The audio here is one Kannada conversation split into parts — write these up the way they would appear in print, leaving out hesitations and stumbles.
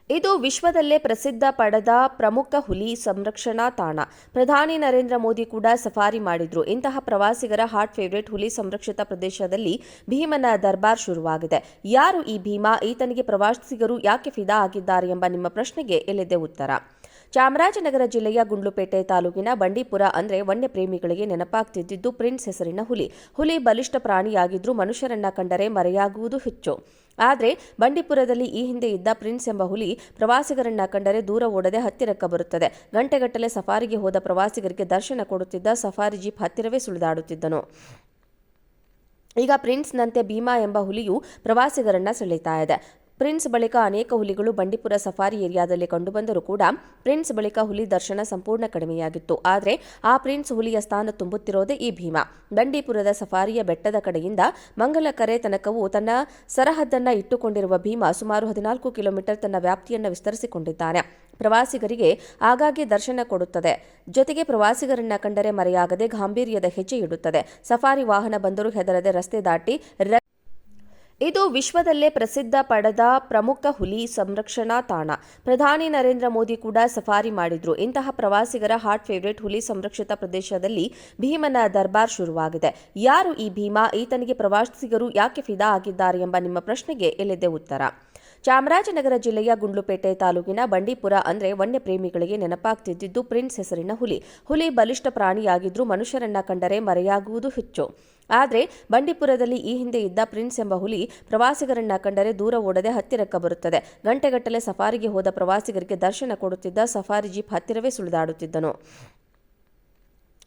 ಇದು ವಿಶ್ವದಲ್ಲೇ ಪ್ರಸಿದ್ಧ ಪಡೆದ ಪ್ರಮುಖ ಹುಲಿ ಸಂರಕ್ಷಣಾ ತಾಣ. ಪ್ರಧಾನಿ ನರೇಂದ್ರ ಮೋದಿ ಕೂಡ ಸಫಾರಿ ಮಾಡಿದ್ರು. ಇಂತಹ ಪ್ರವಾಸಿಗರ ಹಾಟ್ ಫೇವರೇಟ್ ಹುಲಿ ಸಂರಕ್ಷಿತ ಪ್ರದೇಶದಲ್ಲಿ ಭೀಮನ ದರ್ಬಾರ್ ಶುರುವಾಗಿದೆ. ಯಾರು ಈ ಭೀಮ? ಈತನಿಗೆ ಪ್ರವಾಸಿಗರು ಯಾಕೆ ಫಿದಾ ಆಗಿದ್ದಾರೆ ಎಂಬ ನಿಮ್ಮ ಪ್ರಶ್ನೆಗೆ ಇಲ್ಲಿದೆ ಉತ್ತರ. ಚಾಮರಾಜನಗರ ಜಿಲ್ಲೆಯ ಗುಂಡ್ಲುಪೇಟೆ ತಾಲೂಕಿನ ಬಂಡೀಪುರ ಅಂದ್ರೆ ವನ್ಯಪ್ರೇಮಿಗಳಿಗೆ ನೆನಪಾಗ್ತಿದ್ದು ಪ್ರಿನ್ಸ್ ಹೆಸರಿನ ಹುಲಿ. ಹುಲಿ ಬಲಿಷ್ಠ ಪ್ರಾಣಿಯಾಗಿದ್ರೂ ಮನುಷ್ಯರನ್ನ ಕಂಡರೆ ಮರೆಯಾಗುವುದು ಹೆಚ್ಚು. ಆದರೆ ಬಂಡೀಪುರದಲ್ಲಿ ಈ ಹಿಂದೆ ಇದ್ದ ಪ್ರಿನ್ಸ್ ಎಂಬ ಹುಲಿ ಪ್ರವಾಸಿಗರನ್ನ ಕಂಡರೆ ದೂರ ಓಡದೆ ಹತ್ತಿರಕ್ಕೆ ಬರುತ್ತದೆ. ಗಂಟೆಗಟ್ಟಲೆ ಸಫಾರಿಗೆ ಹೋದ ಪ್ರವಾಸಿಗರಿಗೆ ದರ್ಶನ ಕೊಡುತ್ತಿದ್ದ ಸಫಾರಿ ಜೀಪ್ ಹತ್ತಿರವೇ ಸುಳಿದಾಡುತ್ತಿದ್ದನು. ಈಗ ಪ್ರಿನ್ಸ್ನಂತೆ ಭೀಮಾ ಎಂಬ ಹುಲಿಯು ಪ್ರವಾಸಿಗರನ್ನ ಸೆಳೀತಾ ಇದೆ. ಪ್ರಿನ್ಸ್ ಬಳಿಕ ಅನೇಕ ಹುಲಿಗಳು ಬಂಡೀಪುರ ಸಫಾರಿ ಏರಿಯಾದಲ್ಲಿ ಕಂಡುಬಂದರೂ ಕೂಡ ಪ್ರಿನ್ಸ್ ಬಳಿಕ ಹುಲಿ ದರ್ಶನ ಸಂಪೂರ್ಣ ಕಡಿಮೆಯಾಗಿತ್ತು. ಆದರೆ ಆ ಪ್ರಿನ್ಸ್ ಹುಲಿಯ ಸ್ಥಾನ ತುಂಬುತ್ತಿರೋದೇ ಈ ಭೀಮ. ಬಂಡೀಪುರದ ಸಫಾರಿಯ ಬೆಟ್ಟದ ಕಡೆಯಿಂದ ಮಂಗಲಕರೆ ತನಕವೂ ತನ್ನ ಸರಹದ್ದನ್ನ ಇಟ್ಟುಕೊಂಡಿರುವ ಭೀಮ ಸುಮಾರು 14 ಕಿಲೋಮೀಟರ್ ತನ್ನ ವ್ಯಾಪ್ತಿಯನ್ನು ವಿಸ್ತರಿಸಿಕೊಂಡಿದ್ದಾನೆ. ಪ್ರವಾಸಿಗರಿಗೆ ಆಗಾಗ್ಗೆ ದರ್ಶನ ಕೊಡುತ್ತದೆ. ಜೊತೆಗೆ ಪ್ರವಾಸಿಗರನ್ನ ಕಂಡರೆ ಮರೆಯಾಗದೆ ಗಾಂಭೀರ್ಯದ ಹೆಜ್ಜೆ ಇಡುತ್ತದೆ. ಸಫಾರಿ ವಾಹನ ಬಂದರೂ ಹೆದರದೆ ರಸ್ತೆ ದಾಟಿ ಇದು ವಿಶ್ವದಲ್ಲೇ ಪ್ರಸಿದ್ಧ ಪಡೆದ ಪ್ರಮುಖ ಹುಲಿ ಸಂರಕ್ಷಣಾ ತಾಣ. ಪ್ರಧಾನಿ ನರೇಂದ್ರ ಮೋದಿ ಕೂಡ ಸಫಾರಿ ಮಾಡಿದ್ರು. ಇಂತಹ ಪ್ರವಾಸಿಗರ ಹಾಟ್ ಫೇವರೇಟ್ ಹುಲಿ ಸಂರಕ್ಷಿತ ಪ್ರದೇಶದಲ್ಲಿ ಭೀಮನ ದರ್ಬಾರ್ ಶುರುವಾಗಿದೆ. ಯಾರು ಈ ಭೀಮ? ಈತನಿಗೆ ಪ್ರವಾಸಿಗರು ಯಾಕೆ ಫಿದಾ ಆಗಿದ್ದಾರೆ ಎಂಬ ನಿಮ್ಮ ಪ್ರಶ್ನೆಗೆ ಇಲ್ಲಿದೆ ಉತ್ತರ. ಚಾಮರಾಜನಗರ ಜಿಲ್ಲೆಯ ಗುಂಡ್ಲುಪೇಟೆ ತಾಲೂಕಿನ ಬಂಡೀಪುರ ಅಂದ್ರೆ ವನ್ಯಪ್ರೇಮಿಗಳಿಗೆ ನೆನಪಾಗ್ತಿದ್ದು ಪ್ರಿನ್ಸ್ ಹೆಸರಿನ ಹುಲಿ. ಹುಲಿ ಬಲಿಷ್ಠ ಪ್ರಾಣಿಯಾಗಿದ್ರೂ ಮನುಷ್ಯರನ್ನ ಕಂಡರೆ ಮರೆಯಾಗುವುದು ಹೆಚ್ಚು. ಆದರೆ ಬಂಡೀಪುರದಲ್ಲಿ ಈ ಹಿಂದೆ ಇದ್ದ ಪ್ರಿನ್ಸ್ ಎಂಬ ಹುಲಿ ಪ್ರವಾಸಿಗರನ್ನ ಕಂಡರೆ ದೂರ ಓಡದೆ ಹತ್ತಿರಕ್ಕೆ ಬರುತ್ತದೆ. ಗಂಟೆಗಟ್ಟಲೆ ಸಫಾರಿಗೆ ಹೋದ ಪ್ರವಾಸಿಗರಿಗೆ ದರ್ಶನ ಕೊಡುತ್ತಿದ್ದ ಸಫಾರಿ ಜೀಪ್ ಹತ್ತಿರವೇ ಸುಳಿದಾಡುತ್ತಿದ್ದನು.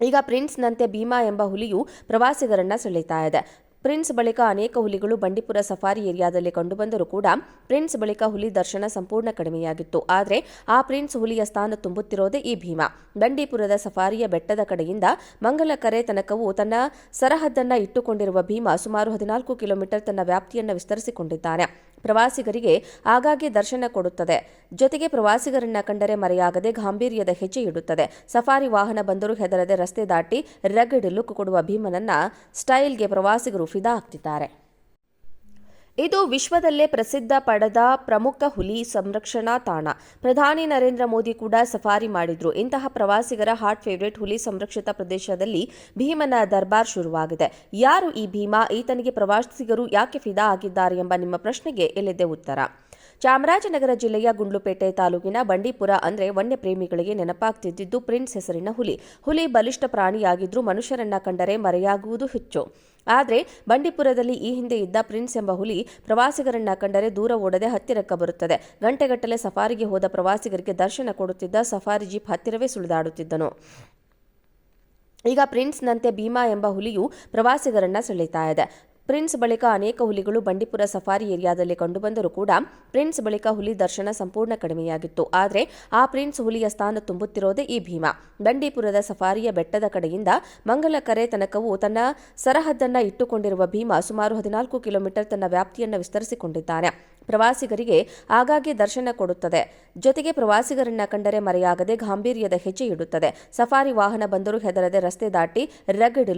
ಈಗ ಪ್ರಿನ್ಸ್ನಂತೆ ಭೀಮಾ ಎಂಬ ಹುಲಿಯು ಪ್ರವಾಸಿಗರನ್ನ ಸೆಳೀತಾ ಇದೆ. ಪ್ರಿನ್ಸ್ ಬಳಿಕ ಅನೇಕ ಹುಲಿಗಳು ಬಂಡೀಪುರ ಸಫಾರಿ ಏರಿಯಾದಲ್ಲಿ ಕಂಡುಬಂದರೂ ಕೂಡ ಪ್ರಿನ್ಸ್ ಬಳಿಕ ಹುಲಿ ದರ್ಶನ ಸಂಪೂರ್ಣ ಕಡಿಮೆಯಾಗಿತ್ತು. ಆದರೆ ಆ ಪ್ರಿನ್ಸ್ ಹುಲಿಯ ಸ್ಥಾನ ತುಂಬುತ್ತಿರೋದೇ ಈ ಭೀಮ. ಬಂಡೀಪುರದ ಸಫಾರಿಯ ಬೆಟ್ಟದ ಕಡೆಯಿಂದ ಮಂಗಲಕರೆ ತನಕವೂ ತನ್ನ ಸರಹದ್ದನ್ನ ಇಟ್ಟುಕೊಂಡಿರುವ ಭೀಮ ಸುಮಾರು 14 ಕಿಲೋಮೀಟರ್ ತನ್ನ ವ್ಯಾಪ್ತಿಯನ್ನು ವಿಸ್ತರಿಸಿಕೊಂಡಿದ್ದಾನೆ. ಪ್ರವಾಸಿಗರಿಗೆ ಆಗಾಗ್ಗೆ ದರ್ಶನ ಕೊಡುತ್ತದೆ. ಜೊತೆಗೆ ಪ್ರವಾಸಿಗರನ್ನ ಕಂಡರೆ ಮರೆಯಾಗದೆ ಗಾಂಭೀರ್ಯದ ಹೆಜ್ಜೆ ಇಡುತ್ತದೆ. ಸಫಾರಿ ವಾಹನ ಬಂದರೂ ಹೆದರದೆ ರಸ್ತೆ ದಾಟಿ ರಗಡ್ ಲುಕ್ ಕೊಡುವ ಭೀಮನನ್ನ ಸ್ಟೈಲ್ಗೆ ಪ್ರವಾಸಿಗರು ಫಿದಾ ಆಗ್ತಿದ್ದಾರೆ. ಇದು ವಿಶ್ವದಲ್ಲೇ ಪ್ರಸಿದ್ಧ ಪಡೆದ ಪ್ರಮುಖ ಹುಲಿ ಸಂರಕ್ಷಣಾ ತಾಣ. ಪ್ರಧಾನಿ ನರೇಂದ್ರ ಮೋದಿ ಕೂಡ ಸಫಾರಿ ಮಾಡಿದ್ರು. ಇಂತಹ ಪ್ರವಾಸಿಗರ ಹಾಟ್ ಫೇವರೇಟ್ ಹುಲಿ ಸಂರಕ್ಷಿತ ಪ್ರದೇಶದಲ್ಲಿ ಭೀಮನ ದರ್ಬಾರ್ ಶುರುವಾಗಿದೆ. ಯಾರು ಈ ಭೀಮ? ಈತನಿಗೆ ಪ್ರವಾಸಿಗರು ಯಾಕೆ ಫಿದಾ ಆಗಿದ್ದಾರೆ ಎಂಬ ನಿಮ್ಮ ಪ್ರಶ್ನೆಗೆ ಇಲ್ಲಿದೆ ಉತ್ತರ. ಚಾಮರಾಜನಗರ ಜಿಲ್ಲೆಯ ಗುಂಡ್ಲುಪೇಟೆ ತಾಲೂಕಿನ ಬಂಡೀಪುರ ಅಂದ್ರೆ ವನ್ಯಪ್ರೇಮಿಗಳಿಗೆ ನೆನಪಾಗ್ತಿದ್ದು ಪ್ರಿನ್ಸ್ ಹೆಸರಿನ ಹುಲಿ. ಹುಲಿ ಬಲಿಷ್ಠ ಪ್ರಾಣಿಯಾಗಿದ್ರೂ ಮನುಷ್ಯರನ್ನ ಕಂಡರೆ ಮರೆಯಾಗುವುದು ಹೆಚ್ಚು. ಆದರೆ ಬಂಡೀಪುರದಲ್ಲಿ ಈ ಹಿಂದೆ ಇದ್ದ ಪ್ರಿನ್ಸ್ ಎಂಬ ಹುಲಿ ಪ್ರವಾಸಿಗರನ್ನ ಕಂಡರೆ ದೂರ ಓಡದೆ ಹತ್ತಿರಕ್ಕೆ ಬರುತ್ತದೆ. ಗಂಟೆಗಟ್ಟಲೆ ಸಫಾರಿಗೆ ಹೋದ ಪ್ರವಾಸಿಗರಿಗೆ ದರ್ಶನ ಕೊಡುತ್ತಿದ್ದ ಸಫಾರಿ ಜೀಪ್ ಹತ್ತಿರವೇ ಸುಳಿದಾಡುತ್ತಿದ್ದನು. ಈಗ ಪ್ರಿನ್ಸ್ನಂತೆ ಭೀಮಾ ಎಂಬ ಹುಲಿಯು ಪ್ರವಾಸಿಗರನ್ನ ಸೆಳೀತಾ ಇದೆ. ಪ್ರಿನ್ಸ್ ಬಳಿಕ ಅನೇಕ ಹುಲಿಗಳು ಬಂಡೀಪುರ ಸಫಾರಿ ಏರಿಯಾದಲ್ಲಿ ಕಂಡುಬಂದರೂ ಕೂಡ ಪ್ರಿನ್ಸ್ ಬಳಿಕ ಹುಲಿ ದರ್ಶನ ಸಂಪೂರ್ಣ ಕಡಿಮೆಯಾಗಿತ್ತು. ಆದರೆ ಆ ಪ್ರಿನ್ಸ್ ಹುಲಿಯ ಸ್ಥಾನ ತುಂಬುತ್ತಿರೋದೇ ಈ ಭೀಮ. ಬಂಡೀಪುರದ ಸಫಾರಿಯ ಬೆಟ್ಟದ ಕಡೆಯಿಂದ ಮಂಗಲಕರೆ ತನಕವೂ ತನ್ನ ಸರಹದ್ದನ್ನ ಇಟ್ಟುಕೊಂಡಿರುವ ಭೀಮ ಸುಮಾರು 14 ಕಿಲೋಮೀಟರ್ ತನ್ನ ವ್ಯಾಪ್ತಿಯನ್ನು ವಿಸ್ತರಿಸಿಕೊಂಡಿದ್ದಾನೆ. ಪ್ರವಾಸಿಗರಿಗೆ ಆಗಾಗ್ಗೆ ದರ್ಶನ ಕೊಡುತ್ತದೆ. ಜೊತೆಗೆ ಪ್ರವಾಸಿಗರನ್ನ ಕಂಡರೆ ಮರೆಯಾಗದೆ ಗಾಂಭೀರ್ಯದ ಹೆಜ್ಜೆ ಇಡುತ್ತದೆ. ಸಫಾರಿ ವಾಹನ ಬಂದರೂ ಹೆದರದೆ ರಸ್ತೆ ದಾಟಿ ರಗಡ್